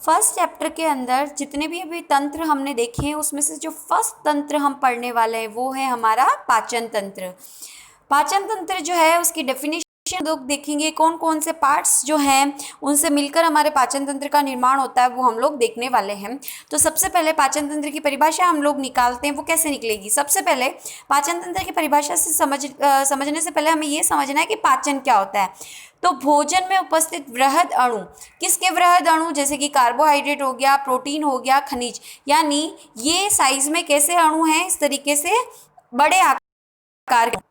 First chapter के अंदर जितने भी अभी तंत्र हमने देखे हैं उसमें से जो फर्स्ट तंत्र हम पढ़ने वाले हैं वो है हमारा पाचन तंत्र। पाचन तंत्र जो है उसकी डेफिनेशन लोग देखेंगे, कौन कौन से पार्ट्स जो हैं उनसे मिलकर हमारे पाचन तंत्र का निर्माण होता है वो हम लोग देखने वाले हैं। तो सबसे पहले पाचन तंत्र की परिभाषा हम लोग निकालते हैं, वो कैसे निकलेगी। सबसे पहले पाचन तंत्र की परिभाषा से समझने से पहले हमें ये समझना है कि पाचन क्या होता है। तो भोजन में उपस्थित वृहद अणु, किसके वृहद अणु, जैसे कि कार्बोहाइड्रेट हो गया, प्रोटीन हो गया, खनिज, यानी ये साइज में कैसे अणु हैं, इस तरीके से बड़े आकार के।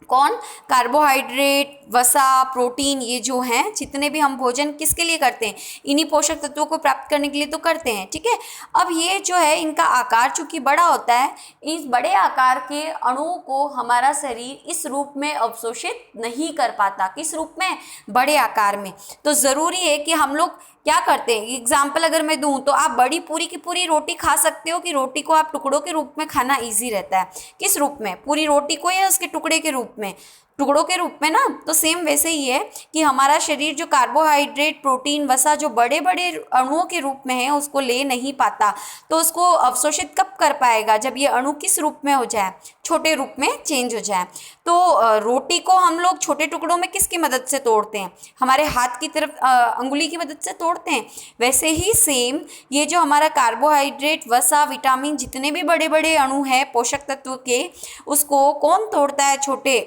कौन, कार्बोहाइड्रेट, वसा, प्रोटीन, ये जो हैं जितने भी हम भोजन किसके लिए करते हैं, इन्हीं पोषक तत्वों को प्राप्त करने के लिए तो करते हैं, ठीक है। अब ये जो है इनका आकार चूंकि बड़ा होता है, इस बड़े आकार के अणुओं को हमारा शरीर इस रूप में अवशोषित नहीं कर पाता। किस रूप में, बड़े आकार में। तो ज़रूरी है कि हम लोग क्या करते हैं, एग्जाम्पल अगर मैं दूं तो आप बड़ी पूरी की पूरी रोटी खा सकते हो कि रोटी को आप टुकड़ों के रूप में खाना इजी रहता है। किस रूप में, पूरी रोटी को या उसके टुकड़े के रूप में, टुकड़ों के रूप में ना। तो सेम वैसे ही है कि हमारा शरीर जो कार्बोहाइड्रेट, प्रोटीन, वसा जो बड़े बड़े अणुओं के रूप में है उसको ले नहीं पाता। तो उसको अवशोषित कब कर पाएगा, जब ये अणु किस रूप में हो जाए, छोटे रूप में चेंज हो जाए। तो रोटी को हम लोग छोटे टुकड़ों में किसकी मदद से तोड़ते हैं, हमारे हाथ की तरफ अंगुली की मदद से तोड़ते हैं। वैसे ही सेम ये जो हमारा कार्बोहाइड्रेट, वसा, विटामिन, जितने भी बड़े बड़े अणु हैं पोषक तत्व के, उसको कौन तोड़ता है, छोटे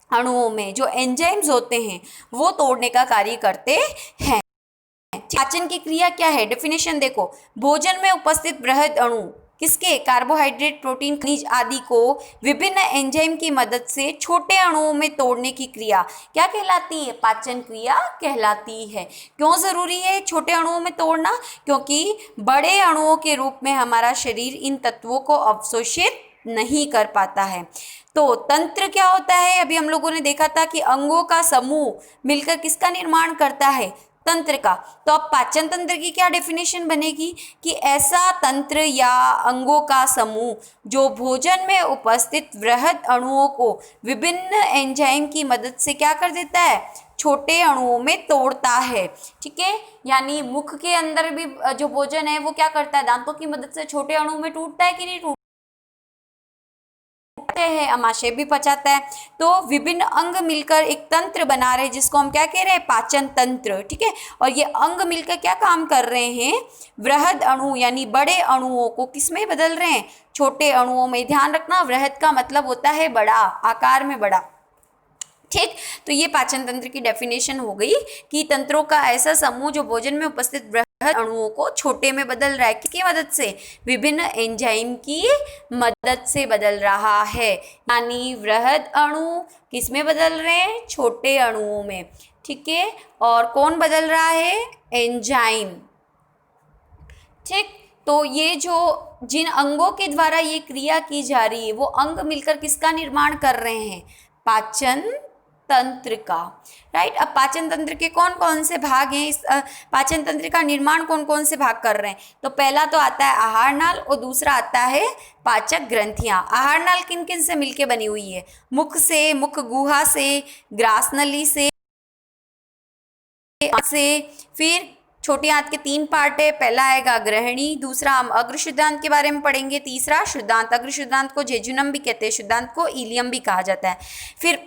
अणुओं में जो एंजाइम्स होते हैं वो तोड़ने का कार्य करते हैं। पाचन की क्रिया क्या है, डेफिनेशन देखो। भोजन में उपस्थित वृहद अणु किसके, कार्बोहाइड्रेट, प्रोटीन, खनिज आदि को विभिन्न एंजाइम की मदद से छोटे अणुओं में तोड़ने की क्रिया क्या कहलाती है, पाचन क्रिया कहलाती है। क्यों जरूरी है छोटे अणुओं में तोड़ना, क्योंकि बड़े अणुओं के रूप में हमारा शरीर इन तत्वों को अवशोषित नहीं कर पाता है। तो तंत्र क्या होता है, अभी हम लोगों ने देखा था कि अंगों का समूह मिलकर किसका निर्माण करता है, तंत्र का। तो अब पाचन तंत्र की क्या डेफिनेशन बनेगी कि ऐसा तंत्र या अंगों का समूह जो भोजन में उपस्थित वृहद अणुओं को विभिन्न एंजाइम की मदद से क्या कर देता है, छोटे अणुओं में तोड़ता है, ठीक है। यानी मुख के अंदर भी जो भोजन है वो क्या करता है, दांतों की मदद से छोटे अणुओं में टूटता है कि नहीं टूटता है, आमाशय भी पचाता है। तो विभिन्न अंग मिलकर एक तंत्र बना रहे हैं जिसको हम क्या कह रहे हैं, पाचन तंत्र, ठीक है। और ये अंग मिलकर क्या काम कर रहे हैं, वृहद अणु यानी बड़े अणुओं को किसमें बदल रहे हैं, छोटे अणुओं में। ध्यान रखना, वृहद का मतलब होता है बड़ा, आकार में बड़ा, ठीक। तो ये पाचन तंत्र की डेफिनेशन हो गई कि तंत्रों का ऐसा समूह जो भोजन में उपस्थित वृहद अणुओं को छोटे में बदल रहा है, किसकी मदद से, विभिन्न एंजाइम की मदद से बदल रहा है। यानी वृहद अणु किस में बदल रहे हैं, छोटे अणुओं में, ठीक है। और कौन बदल रहा है, एंजाइम, ठीक। तो ये जो जिन अंगों के द्वारा ये क्रिया की जा रही है वो अंग मिलकर किसका निर्माण कर रहे हैं, पाचन तंत्र का, राइट। अब पाचन तंत्र के कौन कौन से भाग हैं, इस पाचन तंत्र का निर्माण कौन कौन से भाग कर रहे हैं। तो पहला तो आता है आहार नाल और दूसरा आता है पाचक ग्रंथियां। आहार नाल किन किन से मिलके बनी हुई है, मुख से, मुख गुहा से, ग्रास नली से, फिर छोटी आंत के 3 पार्ट है, पहला आएगा ग्रहणी, दूसरा हम अग्र शुद्धांत के बारे में पढ़ेंगे, तीसरा शुद्धांत। अग्र शुद्धांत को जेजुनम भी कहते हैं, शुद्धांत को इलियम भी कहा जाता है। फिर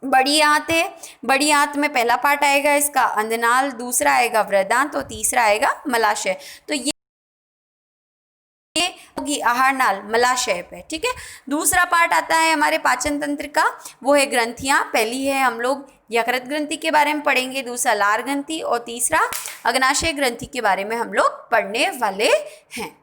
बड़ी आंत है, बड़ी आंत में पहला पार्ट आएगा इसका अंधनाल, दूसरा आएगा वृहदांत और तीसरा आएगा मलाशय। तो ये होगी आहार नाल, मलाशय पे, ठीक है। दूसरा पार्ट आता है हमारे पाचन तंत्र का, वो है ग्रंथियां। पहली है हम लोग यकृत ग्रंथि के बारे में पढ़ेंगे, दूसरा लार ग्रंथि और तीसरा अग्नाशय ग्रंथि के बारे में हम लोग पढ़ने वाले हैं।